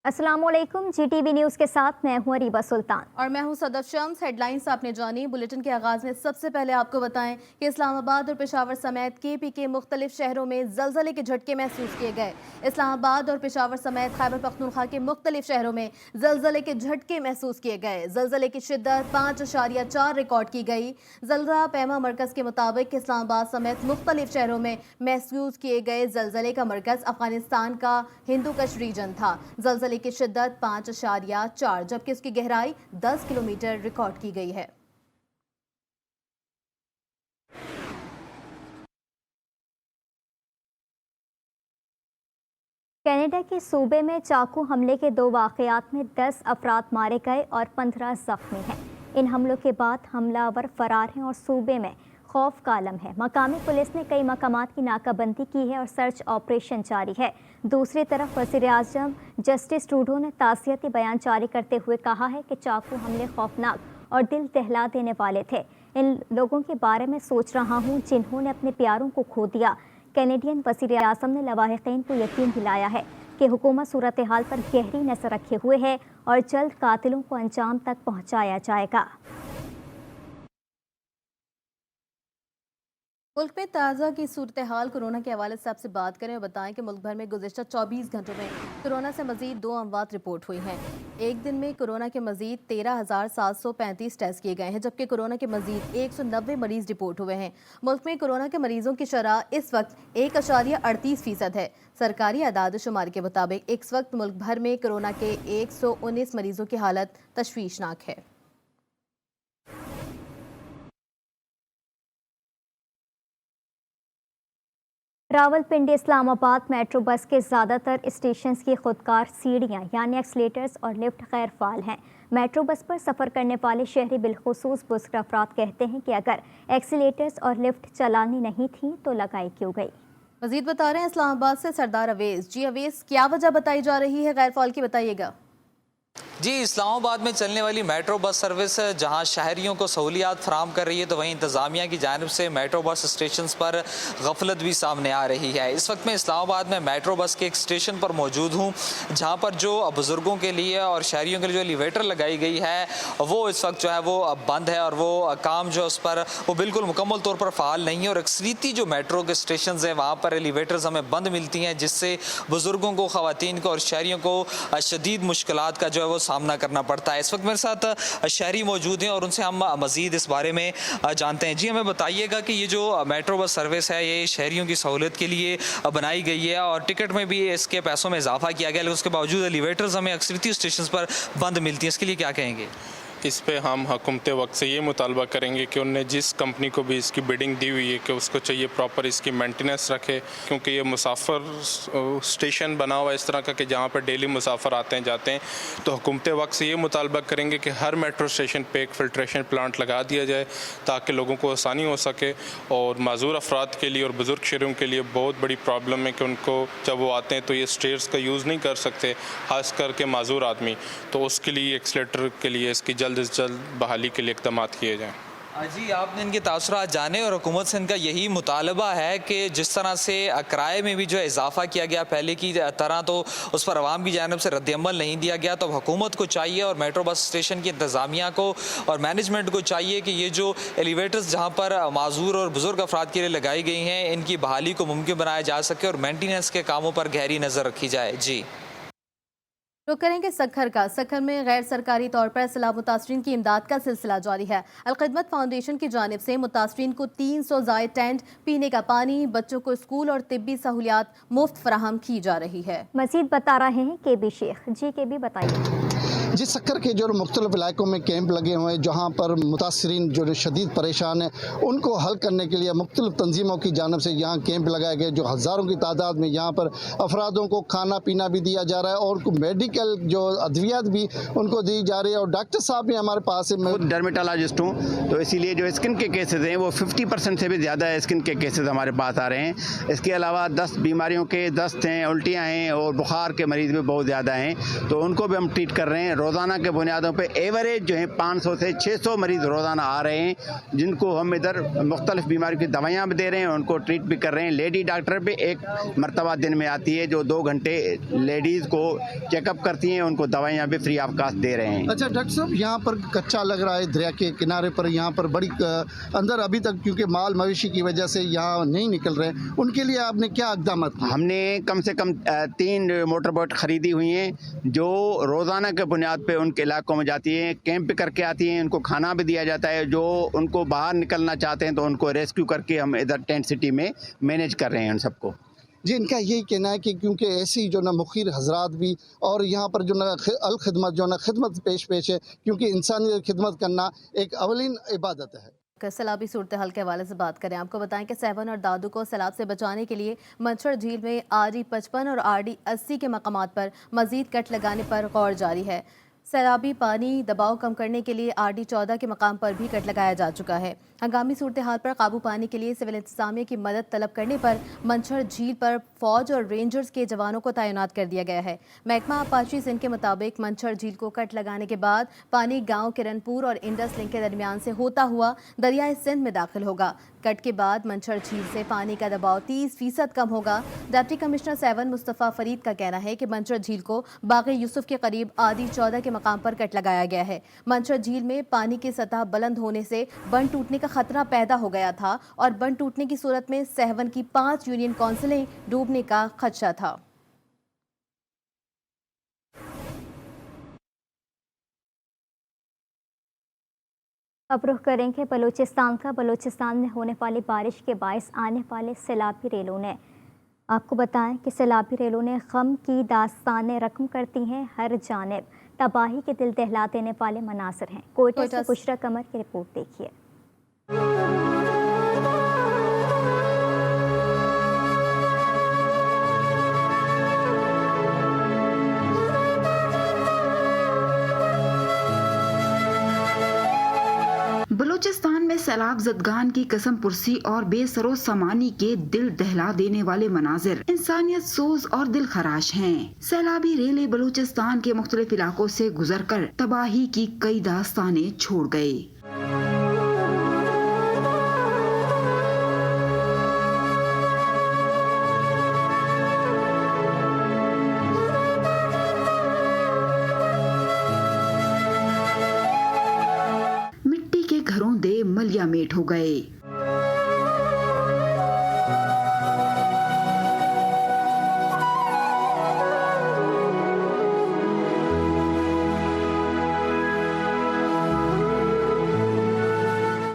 अस्सलाम वालेकुम। GTV news के साथ मैं हूँ अरीबा सुल्तान और मैं हूँ सदफ शम्स। हेडलाइंस आपने जानी। बुलेटिन के आगाज़ में सबसे पहले आपको बताएं कि इस्लामाबाद और पेशावर समेत KP के मुख्तलिफ शहरों में जलजले के झटके महसूस किए गए। इस्लामाबाद और पेशावर समेत खैबर पख्तूनख्वा के मुख्तलिफ शहरों में जलजले के झटके महसूस किए गए। जलजले की शिद्दत 5.4 रिकॉर्ड की गई। जलज़ला पैमा मरकज़ के मुताबिक इस्लामाबाद समेत मुख्तलिफ शहरों में महसूस किए गए जलजले का मरकज़ अफगानिस्तान का हिंदू कश रीजन था। जलजले की शिद्दत 5.4 जबकि उसकी गहराई 10 किलोमीटर रिकॉर्ड की गई है। कनाडा के सूबे में चाकू हमले के 2 वाक़यात में 10 अफराद मारे गए और 15 ज़ख्मी हैं। इन हमलों के बाद हमलावर फरार हैं और सूबे में खौफ का आलम है। मकामी पुलिस ने कई मकामात की नाकाबंदी की है और सर्च ऑपरेशन जारी है। दूसरी तरफ वज़ीर-ए-आज़म जस्टिस ट्रूडो ने ताज़ियती बयान जारी करते हुए कहा है कि चाकू हमले खौफनाक और दिल दहला देने वाले थे। इन लोगों के बारे में सोच रहा हूँ जिन्होंने अपने प्यारों को खो दिया। कैनेडियन वज़ीर-ए-आज़म ने लवाहिक़ीन को यकीन दिलाया है कि हुकूमत सूरत हाल पर गहरी नज़र रखे हुए है और जल्द कातिलों को अंजाम तक पहुँचाया जाएगा। मुल्क में ताज़ा की सूरत हाल कोरोना के हवाले से आपसे बात करें और बताएं कि मुल्क भर में गुज़िश्ता 24 घंटों में कोरोना से मजीद 2 अमवात रिपोर्ट हुई हैं। एक दिन में कोरोना के मजीद 13,735 टेस्ट किए गए हैं जबकि कोरोना के मजीद 190 मरीज रिपोर्ट हुए हैं। मुल्क में कोरोना के मरीजों की शरह इस वक्त 1.38% है। सरकारी आदाद शुमार के मुताबिक इस वक्त मुल्क भर में कोरोना के 119 मरीजों की हालत तशवीशनाक है। रावलपिंडी इस्लामाबाद मेट्रो बस के ज़्यादातर स्टेशन की खुदकार सीढ़ियाँ यानी एक्सलेटर्स और लिफ्ट गैर फाल हैं। मेट्रो बस पर सफ़र करने वाले शहरी बिलखुसूस बुज़ुर्ग अफराद कहते हैं कि अगर एक्सीलेटर्स और लिफ्ट चलानी नहीं थी तो लगाई क्यों गई। मजीद बता रहे हैं इस्लामाबाद से सरदार अवेज। जी अवेज, क्या वजह बताई जा रही है गैर फाल की, बताइएगा। जी, इस्लामाबाद में चलने वाली मेट्रो बस सर्विस जहां शहरियों को सहूलियात फराम कर रही है तो वहीं इंतज़ामिया की जानिब से मेट्रो बस स्टेशन पर गफलत भी सामने आ रही है। इस वक्त मैं इस्लामाबाद में मेट्रो बस के एक स्टेशन पर मौजूद हूं जहां पर जो बुज़ुर्गों के लिए और शहरियों के लिए जो एलिवेटर लगाई गई है वो इस वक्त जो है वो बंद है और वो काम जो उस पर वो बिल्कुल मुकम्मल तौर पर फ़ाल नहीं है। और अक्सरीती जो मेट्रो के स्टेशन हैं वहाँ पर एलिवेटर्स हमें बंद मिलती हैं जिससे बुज़ुर्गों को, ख़वातीन को और शहरियों को शदीद मुश्किलात का जो है वो सामना करना पड़ता है। इस वक्त मेरे साथ शहरी मौजूद हैं और उनसे हम मज़ीद इस बारे में जानते हैं। जी, हमें बताइएगा कि ये जो मेट्रो बस सर्विस है ये शहरियों की सहूलियत के लिए बनाई गई है और टिकट में भी इसके पैसों में इजाफा किया गया, लेकिन उसके बावजूद एलिवेटर्स हमें अक्सरती स्टेशन पर बंद मिलती हैं, इसके लिए क्या कहेंगे? इस पे हम हुकूमत वक्त से ये मुतालबा करेंगे कि उन्हें जिस कंपनी को भी इसकी बिडिंग दी हुई है कि उसको चाहिए प्रॉपर इसकी मेंटेनेंस रखे, क्योंकि ये मुसाफिर स्टेशन बना हुआ है इस तरह का कि जहाँ पर डेली मुसाफिर आते हैं जाते हैं। तो हुकूमत वक्त से ये मुतालबा करेंगे कि हर मेट्रो स्टेशन पे एक फ़िल्ट्रेशन प्लांट लगा दिया जाए ताकि लोगों को आसानी हो सके। और माजूर अफराद के लिए और बुज़ुर्ग शहरियों के लिए बहुत बड़ी प्रॉब्लम है कि उनको जब वो आते हैं तो ये स्टेयर्स का यूज़ नहीं कर सकते, खास करके माजूर आदमी। तो उसके लिए एक्सलेटर के लिए इसकी जल्द से जल्द बहाली के लिए इक़दाम किए जाएँ। जी, आपने इनके तासुरात जाने और हुकूमत से इनका यही मुतालबा है कि जिस तरह से किराए में भी जो इजाफा किया गया पहले की तरह तो उस पर आवाम की जानिब से रद्द-ए-अमल नहीं दिया गया। तो हुकूमत को चाहिए और मेट्रो बस स्टेशन की इंतज़ामिया को और मैनेजमेंट को चाहिए कि ये जो एलिवेटर्स जहाँ पर माजूर और बुज़ुर्ग अफराद के लिए लगाई गई हैं इनकी बहाली को मुमकिन बनाया जा सके और मेंटेनेंस के कामों पर गहरी नज़र रखी जाए। जी, तो करेंगे सखर का। सखर में गैर सरकारी तौर पर सैलाब मुतासरीन की इमदाद का सिलसिला जारी है। अलखिदमत फाउंडेशन की जानिब से मुतासरीन को 300 जायद टेंट, पीने का पानी, बच्चों को स्कूल और तिब्बी सहूलियात मुफ्त फराहम की जा रही है। मजीद बता रहे हैं KB शेख। जी KB बताइए। जी, सक्कर के जो मुख्तलिफ इलाकों में कैंप लगे हुए हैं जहाँ पर मुतासरीन जो शदीद परेशान है उनको हल करने के लिए मुख्तलिफ तंजीमों की जानिब से यहाँ कैंप लगाए गए जो हज़ारों की तादाद में यहाँ पर अफरादों को खाना पीना भी दिया जा रहा है और मेडिकल जो अद्वियात भी उनको दी जा रही है। और डॉक्टर साहब भी हमारे पास है। मैं डर्मेटोलॉजिस्ट हूँ तो इसीलिए जो स्किन के केसेस हैं वो 50% से भी ज़्यादा स्किन के केसेस हमारे पास आ रहे हैं। इसके अलावा 10 बीमारियों के, दस्त हैं, उल्टियाँ हैं और बुखार के मरीज़ भी बहुत ज़्यादा हैं तो उनको भी हम ट्रीट कर रहे हैं। रोज़ाना के बुनियादों पे एवरेज जो है 500 से 600 मरीज़ रोज़ाना आ रहे हैं, जिनको हम इधर मुख्तलिफ बीमारियों की दवाइयाँ भी दे रहे हैं, उनको ट्रीट भी कर रहे हैं। लेडी डॉक्टर भी एक मरतबा दिन में आती है जो 2 घंटे लेडीज़ को चेकअप करती हैं, उनको दवाइयाँ भी फ्री ऑफ कास्ट दे रहे हैं। अच्छा डॉक्टर साहब, यहाँ पर कच्चा लग रहा है दरिया के किनारे पर, यहाँ पर बड़ी अंदर अभी तक क्योंकि माल मवेशी की वजह से यहाँ नहीं निकल रहे, उनके लिए आपने क्या इक़दाम किए? हमने कम से कम 3 मोटर बोट खरीदी हुई हैं जो रोज़ाना के बुनियाद पे उनके इलाकों में जाती हैं, कैंप करके आती हैं, उनको खाना भी दिया जाता है। जो उनको बाहर निकलना चाहते हैं तो उनको रेस्क्यू करके हम इधर टेंट सिटी में मैनेज कर रहे हैं उन सबको। जी, इनका यही कहना है कि क्योंकि ऐसी जो ना मुखिर हजरात भी और यहाँ पर जो ना अल खिदमत जो ना खिदमत पेश है, क्योंकि इंसानी खिदमत करना एक अवलीन इबादत है। सैलाबी सूरत हाल के हवाले से बात करें, आपको बताएं कि सेवन और दादू को सैलाब से बचाने के लिए मंछर झील में RD 55 और RD 80 के मकामात पर मजीद कट लगाने पर गौर जारी है। सैलाबी पानी दबाव कम करने के लिए RD 14 के मकाम पर भी कट लगाया जा चुका है। हंगामी सूरत हाल पर काबू पाने के लिए सिविल इंतजामिया की मदद तलब करने पर मंछर झील पर फौज और रेंजर्स के जवानों को तैनात कर दिया गया है। महकमा आबपाशी सिंध के मुताबिक मंछर झील को कट लगाने के बाद पानी गांव किरणपुर और इंडस लिंक के दरमियान से होता हुआ दरियाए सिंध में दाखिल होगा। कट के बाद मंछर झील से पानी का दबाव 30% कम होगा। डिप्टी कमिश्नर 7 मुस्तफ़ा फरीद का कहना है कि मंछर झील को बाग़ यूसुफ के करीब RD 14 के मकाम पर कट लगाया गया है। मंछर झील में पानी की सतह बुलंद होने से बंद टूटने का खतरा पैदा हो गया था और बंद टूटने की सूरत में सहवन की 5 यूनियन काउंसिलें डूबने का खदशा था। अब रुख करेंगे बलूचिस्तान का। बलूचिस्तान में होने वाली बारिश के बायस आने वाले सैलाबी रेलों ने, आपको बताएं कि सैलाबी रेलों ने गम की दास्तानें रकम करती हैं। हर जानिब तबाही के दिल दहला देने वाले मनासर हैं। कोयटा से बुशरा कमर की रिपोर्ट देखिए। बलूचिस्तान में सैलाब ज़दगान की कसम पुरसी और बेसरो सामानी के दिल दहला देने वाले मनाजिर इंसानियत सोज और दिल खराश हैं। सैलाबी रेलें बलूचिस्तान के मुख्तलिफ इलाकों से गुजर कर तबाही की कई दास्तानें छोड़ गए। घरों दे मलिया मेट हो गए।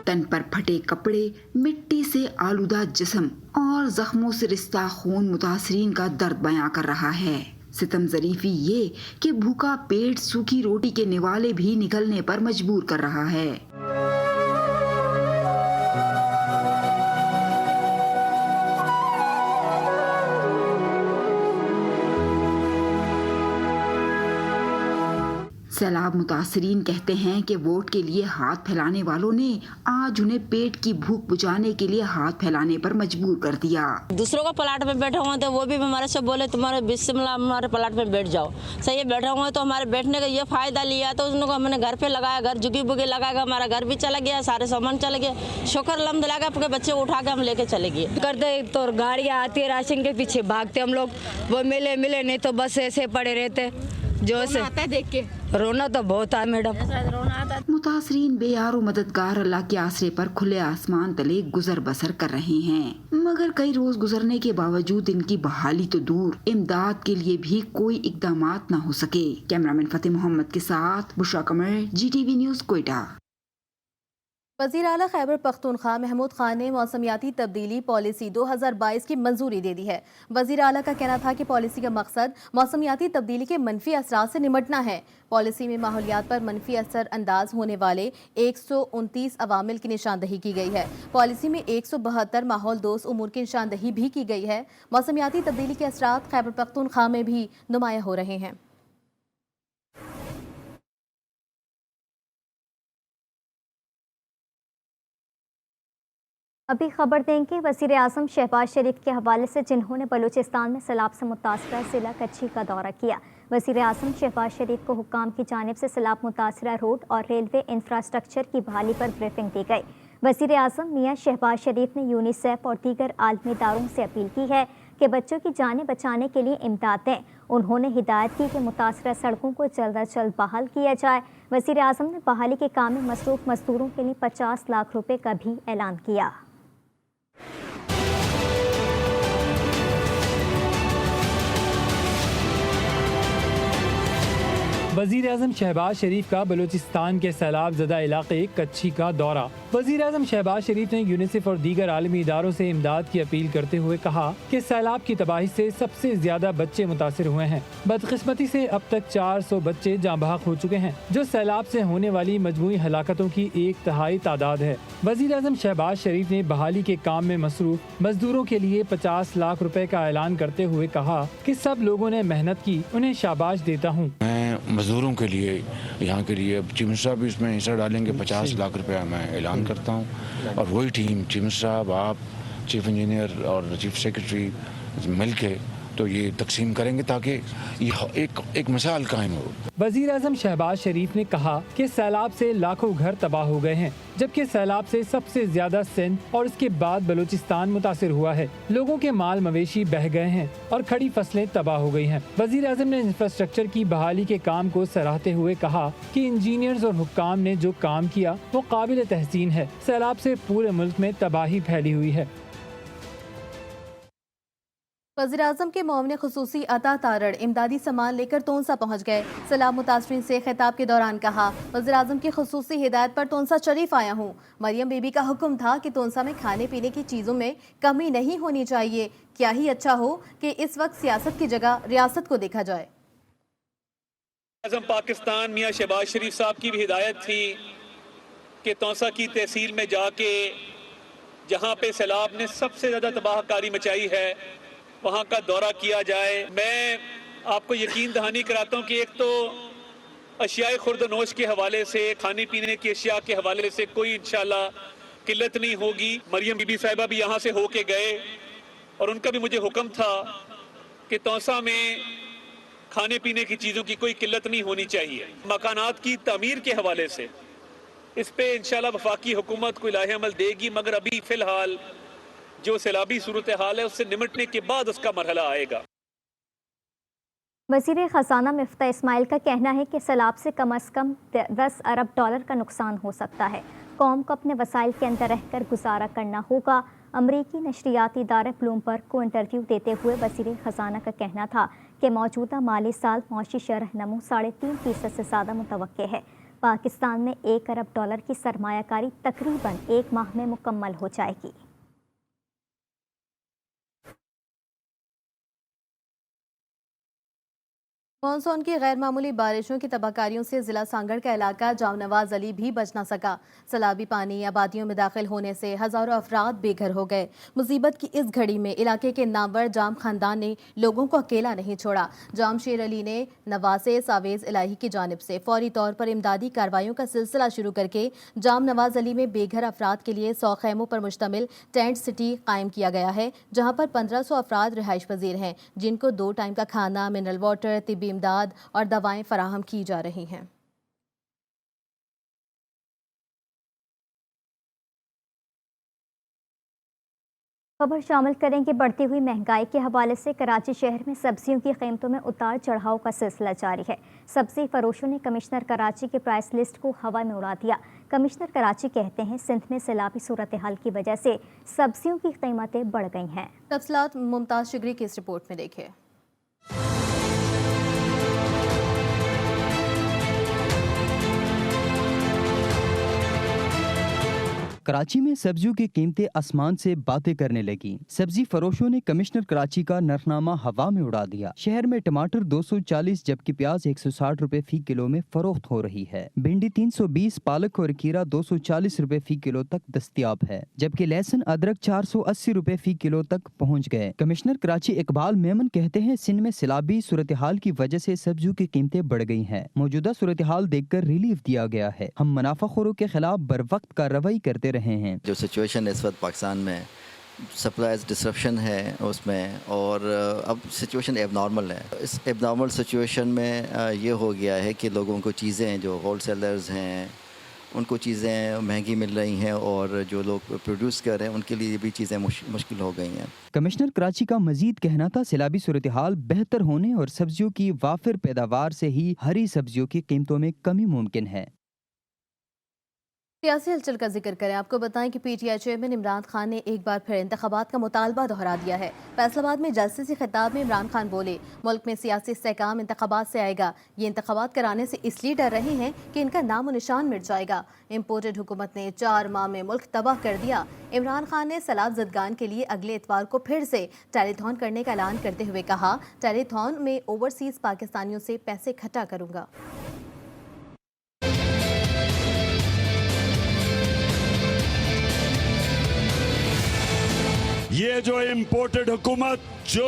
तन पर फटे कपड़े, मिट्टी से आलूदा जिस्म और जख्मों से रिश्ता खून मुतासरीन का दर्द बयां कर रहा है। सितम ज़रीफ़ी ये कि भूखा पेट सूखी रोटी के निवाले भी निकलने पर मजबूर कर रहा है। सैलाब मुतासरीन कहते हैं कि वोट के लिए हाथ फैलाने वालों ने आज उन्हें पेट की भूख बुझाने के लिए हाथ फैलाने पर मजबूर कर दिया। दूसरों को प्लाट में बैठे हुए थे, वो भी हमारे से बोले तुम्हारे बिस्मिल्लाह हमारे प्लाट में बैठ जाओ। सही बैठे हुए तो हमारे बैठने का ये फायदा लिया तो उनको हमने घर पे लगाया, घर जुगी बुगी लगाएगा, हमारा घर भी चला गया, सारे सामान चले गए। शुक्र अल्हम्दुलिल्लाह आपके बच्चे उठा के हम लेके चले गए। करते तो गाड़ियाँ आती है, राशन के पीछे भागते हम लोग, वो मिले नहीं तो बस ऐसे पड़े रहते। जो से आता है देख के रोना तो बहुत है मैडम। मुतासरीन बेयारो मददगार अल्लाह के आसरे पर खुले आसमान तले गुजर बसर कर रहे हैं, मगर कई रोज गुजरने के बावजूद इनकी बहाली तो दूर, इमदाद के लिए भी कोई इकदामात न हो सके। कैमरामैन फतेह मोहम्मद के साथ बुशरा कमर, GTV न्यूज, कोयटा। वज़ीर आला खैबर पख्तूनख्वा महमूद खान ने मौसमियाती तब्दीली पॉलिसी 2022 की मंजूरी दे दी है। वज़ीर आला का कहना था कि पॉलिसी का मकसद मौसमियाती तब्दीली के मनफी असरात से निमटना है। पॉलिसी में माहौलियात पर मनफी असर अंदाज होने वाले 129 अवामिल की निशानदही की गई है। पॉलिसी में 172 माहौल दोस्त उमूर की निशानदही भी की गई है। मौसमियाती तब्दीली के असरात खैबर पख्तूनख्वा में भी नुमाया हो रहे हैं। अभी खबर देंगे वज़ीर आज़म शहबाज शरीफ के हवाले से, जिन्होंने बलूचिस्तान में सैलाब से मुतासरा ज़िला कच्ची का दौरा किया। वज़ीर आज़म शहबाज शरीफ को हुक्काम की जानिब से सैलाब मुतासरा रोड और रेलवे इंफ्रास्ट्रक्चर की बहाली पर ब्रीफिंग दी गई। वज़ीर आज़म मियां शहबाज शरीफ ने यूनिसेफ और दीगर आलमी इदारों से अपील की है कि बच्चों की जानें बचाने के लिए इमदाद दें। उन्होंने हिदायत की कि मुतासरा सड़कों को जल्द अज जल्द बहाल किया जाए। वज़ीर आज़म ने बहाली के काम में मसरूफ़ मजदूरों के लिए 50 लाख रुपए का भी ऐलान किया। वज़ीर आज़म शहबाज शरीफ का बलूचिस्तान के सैलाब ज़दा इलाके कच्छी का दौरा। वज़ीर आज़म शहबाज शरीफ ने यूनिसेफ और दीगर आलमी इदारों से इमदाद की अपील करते हुए कहा कि सैलाब की तबाही से सबसे ज्यादा बच्चे मुतासिर हुए हैं। बदकिस्मती से अब तक 400 बच्चे जाँ बहक हो चुके हैं, जो सैलाब से होने वाली मजमूई हलाकतों की 1/3 तादाद है। वज़ीर आज़म शहबाज शरीफ ने बहाली के काम में मसरूफ मजदूरों के लिए 50 लाख रुपए का ऐलान करते हुए कहा कि सब लोगों ने मेहनत की, उन्हें शाबाश देता हूँ। मजदूरों के लिए, यहाँ के लिए चीफ मिनिस्टर साहब भी इसमें हिस्सा डालेंगे। 50 लाख रुपया मैं ऐलान करता हूँ और वही टीम चीफ मिनिस्टर साहब, आप, चीफ इंजीनियर और चीफ सेक्रेटरी मिल के तो ये तकसीम करेंगे ताकि ये एक मिसाल कायम हो। वज़ीर आज़म शहबाज शरीफ ने कहा कि सैलाब से लाखों घर तबाह हो गए हैं, जबकि सैलाब से सबसे ज्यादा सिंध और इसके बाद बलूचिस्तान मुतासिर हुआ है। लोगों के माल मवेशी बह गए हैं और खड़ी फसलें तबाह हो गई हैं। वज़ीर आज़म ने इंफ्रास्ट्रक्चर की बहाली के काम को सराहते हुए कहा कि इंजीनियर्स और हुक्काम ने जो काम किया वो काबिल तहसीन है। सैलाब से पूरे मुल्क में तबाही फैली हुई है। वज़ीर-ए-आज़म के मुआविन ख़ुसूसी अता तारड़ इमदादी सामान लेकर तोंसा पहुँच गए। सैलाब मुतासरीन से खिताब के दौरान कहा, वज़ीर-ए-आज़म की ख़ुसूसी हिदायत पर तोंसा शरीफ आया हूँ। मरियम बीबी का हुक्म था कि तोंसा में खाने पीने की चीज़ों में कमी नहीं होनी चाहिए। क्या ही अच्छा हो कि इस वक्त सियासत की जगह रियासत को देखा जाए। आज़म पाकिस्तान मियाँ शहबाज शरीफ साहब की भी हिदायत थी कि तोंसा की तहसील में जाके जहाँ पे सैलाब ने सबसे ज़्यादा तबाहकारी मचाई है वहाँ का दौरा किया जाए। मैं आपको यकीन दहानी कराता हूँ कि एक तो अशियाए खुर्दनोश के हवाले से, खाने पीने की अशिया के हवाले से कोई इंशाल्लाह किल्लत नहीं होगी। मरियम बीबी साहिबा भी यहाँ से होके गए और उनका भी मुझे हुक्म था कि तौसा में खाने पीने की चीज़ों की कोई किल्लत नहीं होनी चाहिए। मकानात की तामीर के हवाले से इस पे इंशाल्लाह वफाकी हुकूमत को इलाही अमल देगी, मगर अभी फ़िलहाल जो सैलाबी सूरत हाल है उससे निमटने के बाद उसका मरहला आएगा। वज़ीर ख़ज़ाना मिफ्ता इस्माइल का कहना है कि सैलाब से कम 10 अरब डॉलर का नुकसान हो सकता है। कौम को अपने वसाइल के अंदर रहकर गुजारा करना होगा। अमरीकी नशरियाती इदारे ब्लूमबर्ग को इंटरव्यू देते हुए वज़ीर ख़ज़ाना का कहना था कि मौजूदा माली साल मौशी शरह नमू 3.5% से ज़्यादा मुतवक्के है। पाकिस्तान में 1 अरब डॉलर की सरमायाकारी तकरीबन 1 माह में मुकम्मल हो जाएगी। मानसून की गैर मामूली बारिशों की तबाहकारियों से ज़िला सांगड़ का इलाका जाम नवाज अली भी बच ना सका। सैलाबी पानी आबादियों में दाखिल होने से हज़ारों अफराद बेघर हो गए। मुसीबत की इस घड़ी में इलाके के नामवर जाम खानदान ने लोगों को अकेला नहीं छोड़ा। जाम शेर अली ने नवासे सावेज इलाही की जानिब से फौरी तौर पर इमदादी कार्रवाइयों का सिलसिला शुरू करके जाम नवाज अली में बेघर अफराद के लिए 100 खैमों पर मुश्तमिल टेंट सिटी कायम किया गया है, जहाँ पर 1500 अफराद रिहाइश पजीर हैं, जिनको 2 टाइम का खाना, मिनरल वाटर, तिब्बी इमदाद और दवाएं फराहम की जा रही हैं। खबर शामिल करेंगे बढ़ती हुई महंगाई के हवाले से। कराची शहर में सब्जियों की कीमतों में उतार चढ़ाव का सिलसिला जारी है। सब्जी फरोशों ने कमिश्नर कराची के प्राइस लिस्ट को हवा में उड़ा दिया। कमिश्नर कराची कहते हैं सिंध में सैलाबी सूरत हाल की वजह से सब्जियों की कीमतें बढ़ गई हैं। तफसीलात मुमताज शिगरी की इस रिपोर्ट में देखें। कराची में सब्जियों की कीमतें आसमान से बातें करने लगी। सब्जी फरोशों ने कमिश्नर कराची का नरफनामा हवा में उड़ा दिया। शहर में टमाटर 240 जबकि प्याज 160 रुपए फी किलो में फरोख्त हो रही है। भिंडी 320, पालक और खीरा 240 रुपए फी किलो तक दस्तयाब है, जबकि लहसुन अदरक 480 रुपए फी किलो तक पहुँच गए। कमिश्नर कराची इकबाल मेमन कहते हैं सिंध में सैलाबी सूरत हाल की वजह से सब्जियों की कीमतें बढ़ गई हैं। मौजूदा सूरत हाल देख कर रिलीफ दिया गया है। हम मुनाफाखोरों के खिलाफ बर वक्त कार्रवाई करते रहे हैं। जो सिचुएशन इस वक्त पाकिस्तान में سپلائز ڈسرپشن ہے اس میں، اور اب سچویشن ایب نارمل ہے. اس ایب نارمل سچویشن میں یہ ہو گیا ہے کہ لوگوں کو چیزیں جو ہول سیلرز ہیں ان کو چیزیں مہنگی مل رہی ہیں، اور جو لوگ پروڈیوس کر رہے ہیں ان کے لیے بھی چیزیں مشکل ہو گئی ہیں. کمشنر کراچی کا مزید کہنا تھا سیلابی صورتحال بہتر ہونے اور سبزیوں کی وافر پیداوار سے ہی ہری سبزیوں کی قیمتوں میں کمی ممکن ہے. سیاسی ہلچل کا ذکر کریں. آپ کو بتائیں کہ P T I chairman Imran Khan نے ایک بار پھر انتخابات کا مطالبہ دہرا دیا ہے. فیصل آباد میں جلسے سے خطاب میں عمران خان بولے، ملک میں سیاسی استحکام انتخابات سے آئے گا. یہ انتخابات کرانے سے اس لیے ڈر رہے ہیں کہ ان کا نام و نشان مٹ جائے گا. امپورٹڈ حکومت نے 4 ماہ میں ملک تباہ کر دیا. عمران خان نے سیلاب زدگان کے لیے اگلے اتوار کو پھر سے ٹیلی تھون کرنے کا اعلان کرتے ہوئے کہا، ٹیلی تھون میں اوورسیز پاکستانیوں سے پیسے اکٹھا کروں گا. یہ جو امپورٹڈ حکومت جو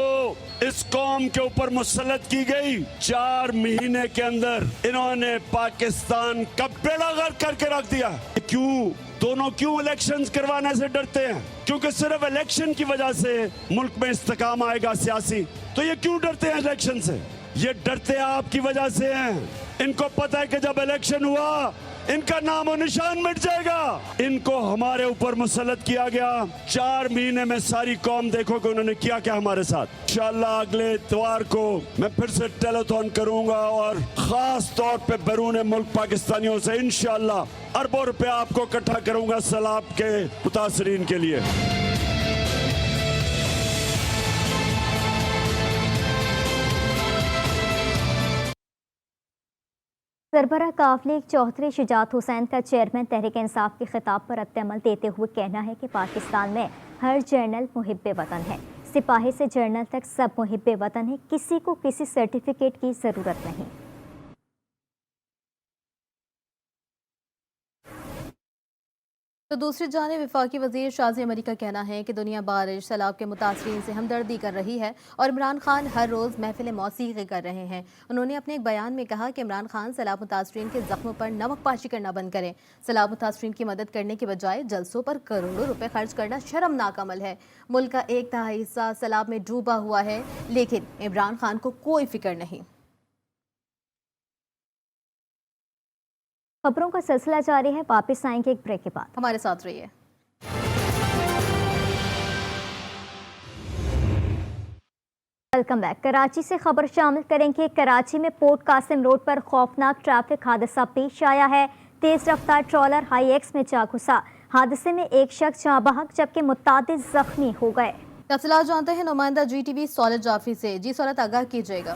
اس قوم کے اوپر مسلط کی گئی، 4 مہینے کے اندر انہوں نے پاکستان کا بیڑا غرق کر کے رکھ دیا. دونوں کیوں الیکشنز کروانے سے ڈرتے ہیں؟ کیونکہ صرف الیکشن کی وجہ سے ملک میں استحکام آئے گا سیاسی. تو یہ کیوں ڈرتے ہیں الیکشن سے؟ یہ ڈرتے آپ کی وجہ سے ہیں. ان کو پتہ ہے کہ جب الیکشن ہوا ان کا نام و نشان مٹ جائے گا. ان کو ہمارے اوپر مسلط کیا گیا. 4 مہینے میں ساری قوم دیکھو کہ انہوں نے کیا کیا ہمارے ساتھ. انشاءاللہ اگلے اتوار کو میں پھر سے ٹیلی تھون کروں گا، اور خاص طور پہ بیرون ملک پاکستانیوں سے انشاءاللہ اربوں روپے آپ کو اکٹھا کروں گا سیلاب کے متاثرین کے لیے. سربراہ کاف لیگ چوہدری شجاعت حسین کا چیئرمین تحریک انصاف کے خطاب پر رد عمل دیتے ہوئے کہنا ہے کہ پاکستان میں ہر جرنل محب وطن ہے. سپاہی سے جرنل تک سب محب وطن ہیں. کسی کو کسی سرٹیفکیٹ کی ضرورت نہیں. تو دوسری جانب وفاقی وزیر شازیہ عمری کا کہنا ہے کہ دنیا بارش سیلاب کے متاثرین سے ہمدردی کر رہی ہے اور عمران خان ہر روز محفل موسیقی کر رہے ہیں. انہوں نے اپنے ایک بیان میں کہا کہ عمران خان سیلاب متاثرین کے زخموں پر نمک پاشی کرنا بند کریں. سیلاب متاثرین کی مدد کرنے کے بجائے جلسوں پر کروڑوں روپے خرچ کرنا شرمناک عمل ہے. ملک کا 1/3 حصہ سیلاب میں ڈوبا ہوا ہے، لیکن عمران خان کو کوئی فکر نہیں. خبروں کا سلسلہ جاری ہے. واپس آئیں گے ایک بریک کے بعد. ہمارے ساتھ رہیے. Welcome back. کراچی سے خبر شامل کریں کہ کراچی میں پورٹ قاسم روڈ پر خوفناک ٹریفک حادثہ پیش آیا ہے. تیز رفتار ٹرالر ہائی ایکس میں جا گھسا. حادثے میں ایک شخص جاں بحق جبکہ متعدد زخمی ہو گئے. تفصیلات جانتے ہیں نمائندہ جی ٹی وی سولت جعفری سے. جی سولت، آگاہ کیجیے گا.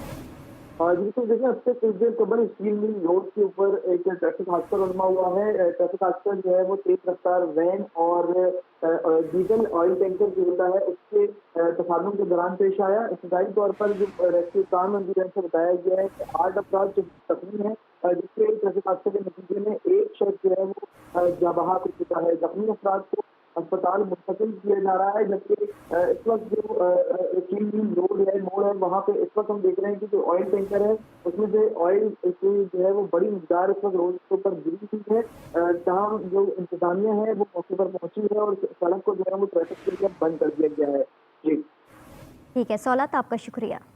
بالکل دیکھیں، اب سے کچھ دیر قبل اسٹیل مل روڈ کے اوپر ایک ٹریفک حادثہ رونما ہوا ہے. ٹریفک حادثہ جو ہے وہ تیز رفتار وین اور ڈیزل آئل ٹینکر جو ہوتا ہے اس کے تصادم کے دوران پیش آیا. ابتدائی طور پر جو ریسکیو کام سے بتایا گیا ہے کہ 8 افراد جو زخمی ہیں، جس کے ٹریفک حادثے کے نتیجے میں ایک شخص جو ہے وہ جاں بحق ہو چکا ہے. زخمی افراد کو اسپتال منتقل کیا جا رہا ہے، جبکہ اس وقت جو روڈ ہے، موڑ ہے، وہاں پہ اس وقت ہم دیکھ رہے ہیں کہ جو آئل ٹینکر ہے اس میں سے آئل جو ہے وہ بڑی مقدار اس وقت روڈ کے اوپر گری ہوئی ہے. تاہم جو انتظامیہ ہے وہ موقع پر پہنچی ہے اور سڑک کو جو ہے وہ ٹریفک کے لیے بند کر دیا گیا ہے. جی ٹھیک ہے سولت، آپ کا شکریہ.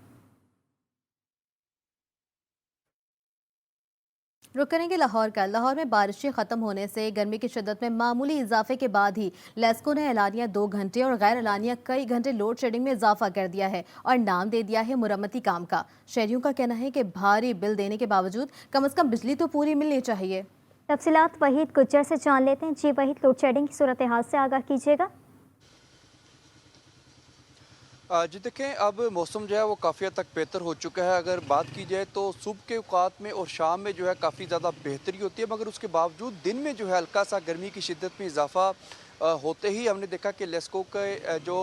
رک کریں گے لاہور کا. لاہور میں بارشیں ختم ہونے سے گرمی کی شدت میں معمولی اضافے کے بعد ہی لیسکو نے اعلانیہ 2 گھنٹے اور غیر اعلانیہ کئی گھنٹے لوڈ شیڈنگ میں اضافہ کر دیا ہے اور نام دے دیا ہے مرمتی کام کا. شہریوں کا کہنا ہے کہ بھاری بل دینے کے باوجود کم از کم بجلی تو پوری ملنی چاہیے. تفصیلات وحید گجر سے جان لیتے ہیں. جی وحید، لوڈ شیڈنگ کی صورتحال سے آگاہ کیجیے گا. جی دیکھیں، اب موسم جو ہے وہ کافی حد تک بہتر ہو چکا ہے. اگر بات کی جائے تو صبح کے اوقات میں اور شام میں جو ہے کافی زیادہ بہتری ہوتی ہے، مگر اس کے باوجود دن میں جو ہے ہلکا سا گرمی کی شدت میں اضافہ ہوتے ہی ہم نے دیکھا کہ لیسکو کے جو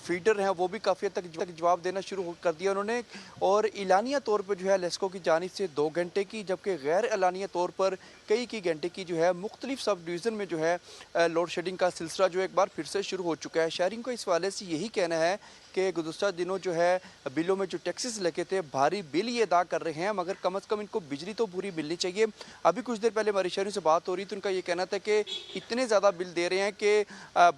فیڈر ہیں وہ بھی کافی حد تک جواب دینا شروع کر دیا انہوں نے، اور اعلانیہ طور پر جو ہے لیسکو کی جانب سے 2 گھنٹے کی، جبکہ غیر اعلانیہ طور پر کئی گھنٹے کی جو ہے مختلف سب ڈویژن میں جو ہے لوڈ شیڈنگ کا سلسلہ جو ایک بار پھر سے شروع ہو چکا ہے. شہریوں کا اس حوالے سے یہی کہنا ہے کہ कि गुज़श्ता दिनों जो है बिलों में जो टैक्सेस लगे थे भारी बिल ये अदा कर रहे हैं, मगर कम अज़ कम इनको बिजली तो पूरी मिलनी चाहिए। अभी कुछ देर पहले हमारी शहरों से बात हो रही थी, उनका ये कहना था कि इतने ज़्यादा बिल दे रहे हैं कि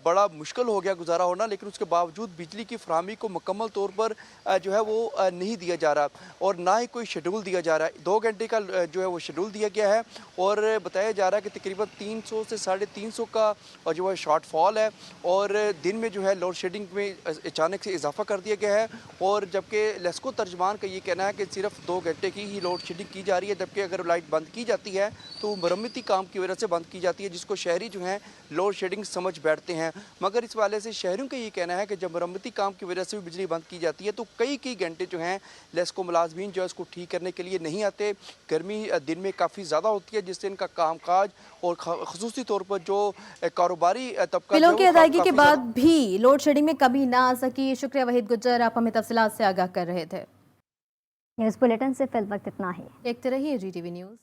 बड़ा मुश्किल हो गया गुजारा होना, लेकिन उसके बावजूद बिजली की फराहमी को मुकम्मल तौर पर जो है वो नहीं दिया जा रहा और ना ही कोई शेड्यूल दिया जा रहा है। 2 घंटे का जो है वो शेड्यूल दिया गया है और बताया जा रहा है कि तकरीबन 300 से 350 का जो है शॉर्टफॉल है और दिन में जो है लोड शेडिंग में अचानक से इजाफा कर दिया गया है। और जबकि लेस्को तर्जमान का ये कहना है कि सिर्फ 2 घंटे की ही लोड शेडिंग की जा रही है, जबकि अगर लाइट बंद की जाती है तो मरम्मती काम की वजह से बंद की जाती है, जिसको शहरी जो हैं लोड शेडिंग समझ बैठते हैं। मगर इस वाले से शहरों का ये कहना है कि जब मरम्मती काम की वजह से भी बिजली बंद की जाती है तो कई घंटे जो हैं लेस्को मुलाजमीन जो है उसको ठीक करने के लिए नहीं आते। गर्मी दिन में काफ़ी ज़्यादा होती है, जिससे इनका कामकाज और ख़ुसूसी तौर पर जो कारोबारी तबका बिलों की अदायगी के बाद भी लोड शेडिंग में कमी ना आ सकी। शुक्रिया वहीद गुज्जर, आप हमें तफसीलात से आगाह कर रहे थे। न्यूज़ बुलेटिन से फिल वक्त इतना ही। देखते रहिए GTV न्यूज़।